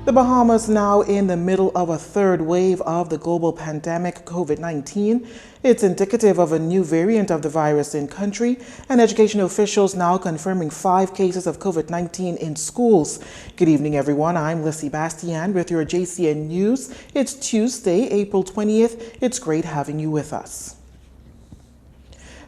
The Bahamas now in the middle of a third wave of the global pandemic COVID-19. It's indicative of a new variant of the virus in country, and education officials now confirming 5 cases of COVID-19 in schools. Good evening, everyone. I'm Lissy Bastian with your Jcn News. It's Tuesday, April 20th. It's great having you with us.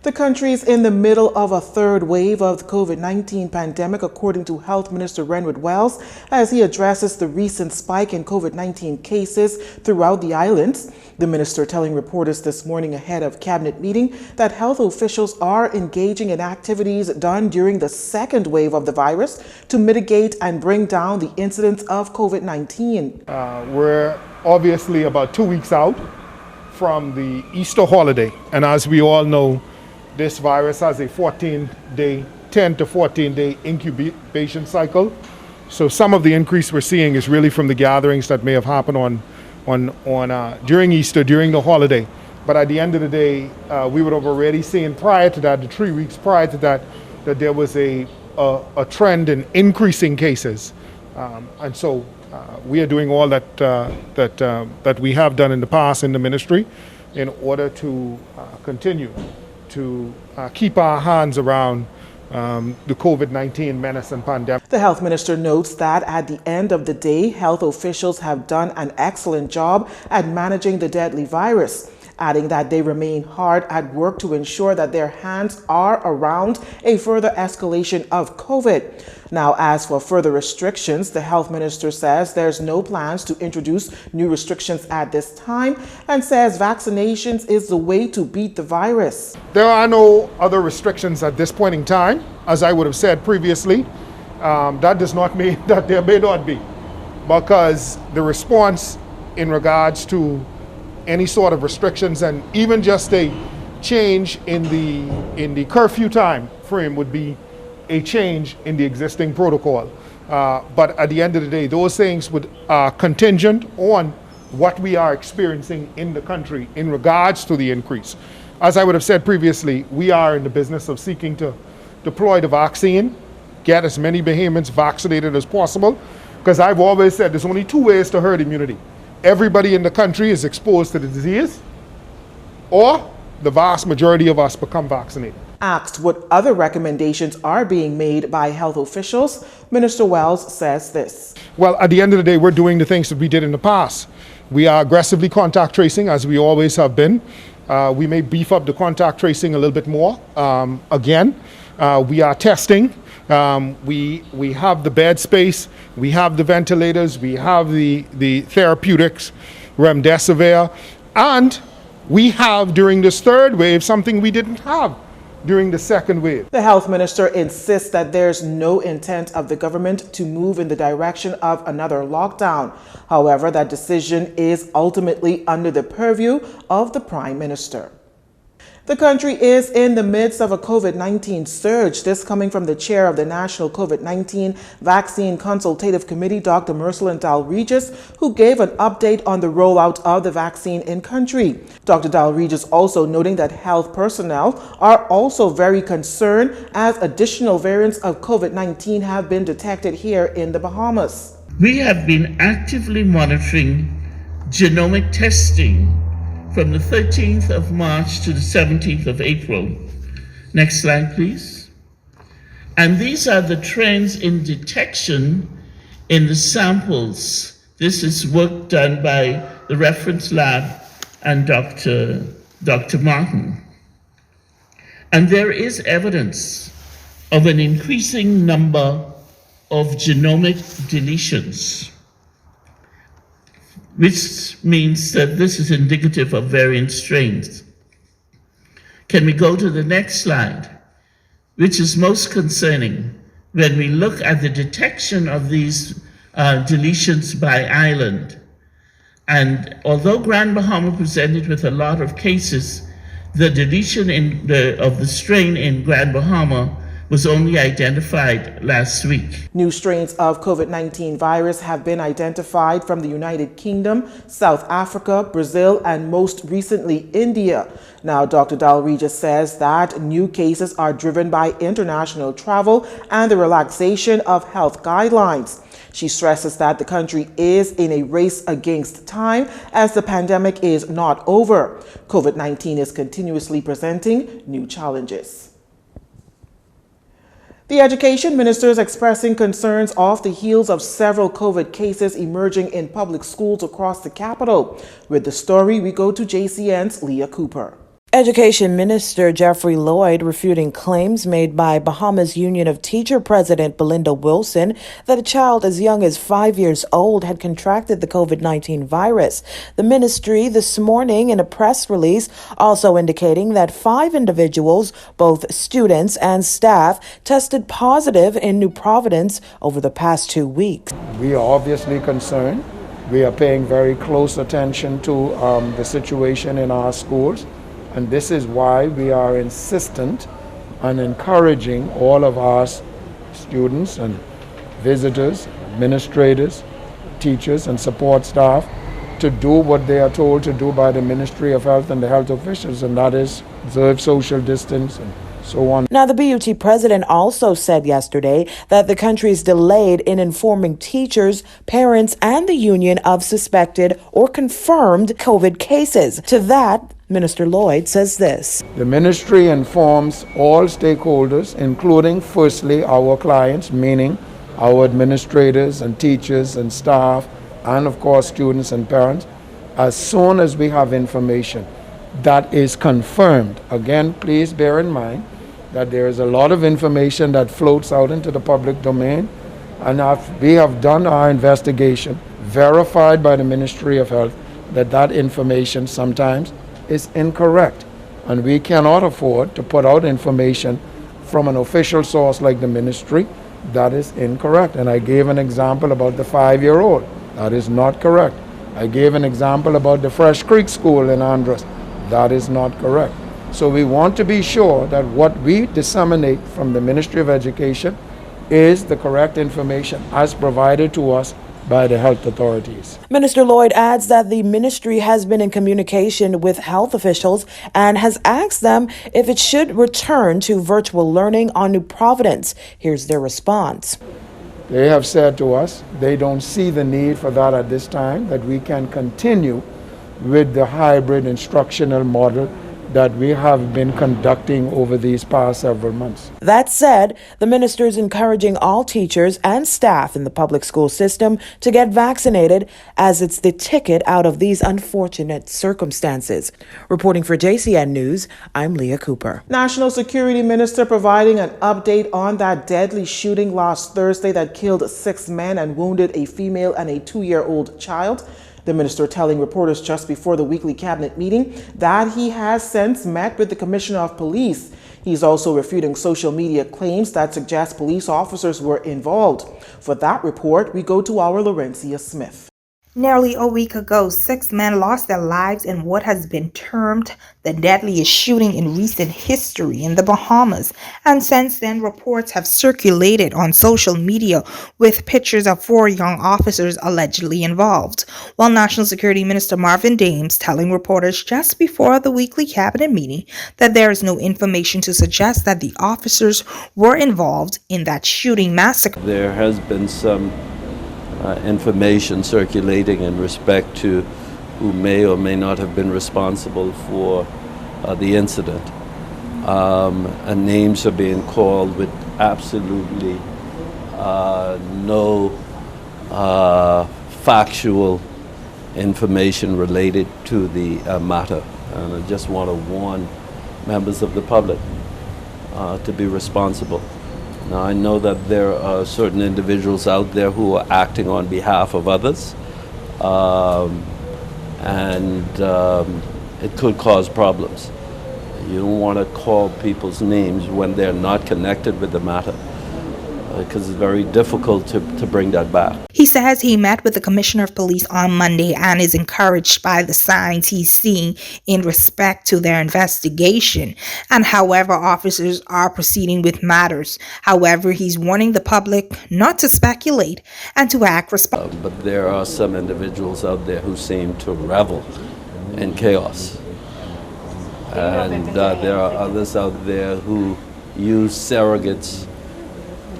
The country is in the middle of a third wave of the COVID-19 pandemic, according to Health Minister Renwick Wells, as he addresses the recent spike in COVID-19 cases throughout the islands. The minister telling reporters this morning ahead of cabinet meeting that health officials are engaging in activities done during the second wave of the virus to mitigate and bring down the incidence of COVID-19. We're obviously about 2 weeks out from the Easter holiday, and as we all know, this virus has a 10 to 14 day incubation cycle. So some of the increase we're seeing is really from the gatherings that may have happened during Easter, during the holiday. But at the end of the day, we would have already seen prior to that, the 3 weeks prior to that, that there was a trend in increasing cases. And so we are doing all that we have done in the past in the ministry in order to continue to keep our hands around the COVID-19 menace and pandemic. The health minister notes that at the end of the day, health officials have done an excellent job at managing the deadly virus, adding that they remain hard at work to ensure that their hands are around a further escalation of COVID. Now, as for further restrictions, the health minister says there's no plans to introduce new restrictions at this time and says vaccinations is the way to beat the virus. There are no other restrictions at this point in time. As I would have said previously, that does not mean that there may not be, because the response in regards to any sort of restrictions and even just a change in the curfew time frame would be a change in the existing protocol. But at the end of the day, those things are contingent on what we are experiencing in the country in regards to the increase. As I would have said previously, we are in the business of seeking to deploy the vaccine, get as many Bahamians vaccinated as possible, because I've always said there's only 2 ways to herd immunity. Everybody in the country is exposed to the disease, or the vast majority of us become vaccinated. Asked what other recommendations are being made by health officials, Minister Wells says this. Well, at the end of the day, we're doing the things that we did in the past. We are aggressively contact tracing, as we always have been. We may beef up the contact tracing a little bit more. Again, we are testing. We have the bed space, we have the ventilators, we have the therapeutics, remdesivir, and we have during this third wave something we didn't have during the second wave. The health minister insists that there's no intent of the government to move in the direction of another lockdown. However, that decision is ultimately under the purview of the Prime Minister. The country is in the midst of a COVID-19 surge. This coming from the chair of the National COVID-19 Vaccine Consultative Committee, Dr. Mercelin Dalregis, who gave an update on the rollout of the vaccine in country. Dr. Dalregis also noting that health personnel are also very concerned as additional variants of COVID-19 have been detected here in the Bahamas. We have been actively monitoring genomic testing from the 13th of March to the 17th of April. Next slide, please. And these are the trends in detection in the samples. This is work done by the reference lab and Dr. Martin. And there is evidence of an increasing number of genomic deletions, which means that this is indicative of variant strains. Can we go to the next slide, which is most concerning when we look at the detection of these deletions by island. And although Grand Bahama presented with a lot of cases, the deletion of the strain in Grand Bahama was only identified last week. New strains of COVID-19 virus have been identified from the United Kingdom, South Africa, Brazil, and most recently India. Now, Dr. Dalregis says that new cases are driven by international travel and the relaxation of health guidelines. She stresses that the country is in a race against time as the pandemic is not over. COVID-19 is continuously presenting new challenges. The education minister is expressing concerns off the heels of several COVID cases emerging in public schools across the capital. With the story, we go to JCN's Leah Cooper. Education Minister Jeffrey Lloyd refuting claims made by Bahamas Union of Teacher President Belinda Wilson that a child as young as 5 years old had contracted the COVID-19 virus. The ministry this morning in a press release also indicating that 5 individuals, both students and staff, tested positive in New Providence over the past 2 weeks. We are obviously concerned. We are paying very close attention to the situation in our schools. And this is why we are insistent on encouraging all of our students and visitors, administrators, teachers, and support staff to do what they are told to do by the Ministry of Health and the health officials, and that is observe social distance and so on. Now, the BUT president also said yesterday that the country is delayed in informing teachers, parents, and the union of suspected or confirmed COVID cases. To that, Minister Lloyd says this. The ministry informs all stakeholders, including firstly our clients, meaning our administrators and teachers and staff, and of course students and parents, as soon as we have information that is confirmed. Again, please bear in mind that there is a lot of information that floats out into the public domain, and we have done our investigation, verified by the Ministry of Health, that information sometimes is incorrect, and we cannot afford to put out information from an official source like the ministry that is incorrect. And I gave an example about the 5-year-old. That is not correct. I gave an example about the Fresh Creek School in Andros. That is not correct. So we want to be sure that what we disseminate from the Ministry of Education is the correct information as provided to us by the health authorities. Minister Lloyd adds that the ministry has been in communication with health officials and has asked them if it should return to virtual learning on New Providence. Here's their response. They have said to us they don't see the need for that at this time, that we can continue with the hybrid instructional model that we have been conducting over these past several months. That said, the minister is encouraging all teachers and staff in the public school system to get vaccinated, as it's the ticket out of these unfortunate circumstances. Reporting for JCN News, I'm Leah Cooper. National Security Minister providing an update on that deadly shooting last Thursday that killed 6 men and wounded a female and a 2-year-old child. The minister telling reporters just before the weekly cabinet meeting that he has since met with the Commissioner of Police. He's also refuting social media claims that suggest police officers were involved. For that report, we go to our Laurencia Smith. Nearly a week ago, 6 men lost their lives in what has been termed the deadliest shooting in recent history in the Bahamas. And since then, reports have circulated on social media with pictures of 4 young officers allegedly involved. While National Security Minister Marvin Dames telling reporters just before the weekly cabinet meeting that there is no information to suggest that the officers were involved in that shooting massacre. There has been some information circulating in respect to who may or may not have been responsible for the incident. And names are being called with absolutely no factual information related to the matter. And I just want to warn members of the public to be responsible. Now, I know that there are certain individuals out there who are acting on behalf of others, and it could cause problems. You don't want to call people's names when they're not connected with the matter, because it's very difficult to bring that back. He says he met with the Commissioner of Police on Monday and is encouraged by the signs he's seeing in respect to their investigation and however officers are proceeding with matters. However, he's warning the public not to speculate and to act responsibly. But there are some individuals out there who seem to revel in chaos. And there are others out there who use surrogates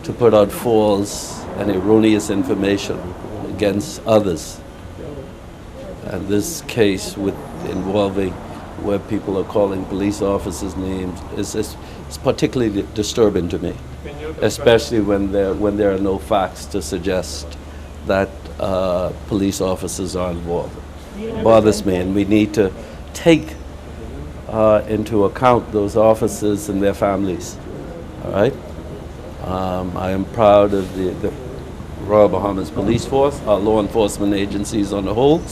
to put out false and erroneous information against others. And this case involving where people are calling police officers names is particularly disturbing to me, especially when there are no facts to suggest that police officers are involved. It bothers me, and we need to take into account those officers and their families. All right. I am proud of the Royal Bahamas Police Force, our law enforcement agencies on the whole,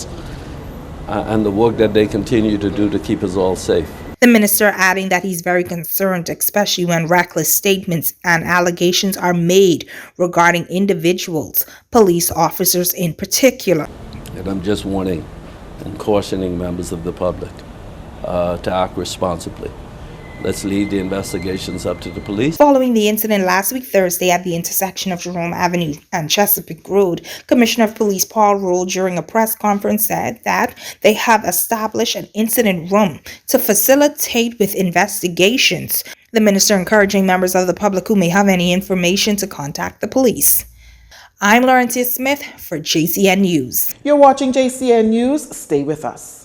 and the work that they continue to do to keep us all safe. The minister adding that he's very concerned, especially when reckless statements and allegations are made regarding individuals, police officers in particular. And I'm just warning and cautioning members of the public to act responsibly. Let's leave the investigations up to the police. Following the incident last week Thursday at the intersection of Jerome Avenue and Chesapeake Road, Commissioner of Police Paul Rule during a press conference said that they have established an incident room to facilitate with investigations. The minister encouraging members of the public who may have any information to contact the police. I'm Laurentia Smith for Jcn News. You're watching Jcn News. Stay with us.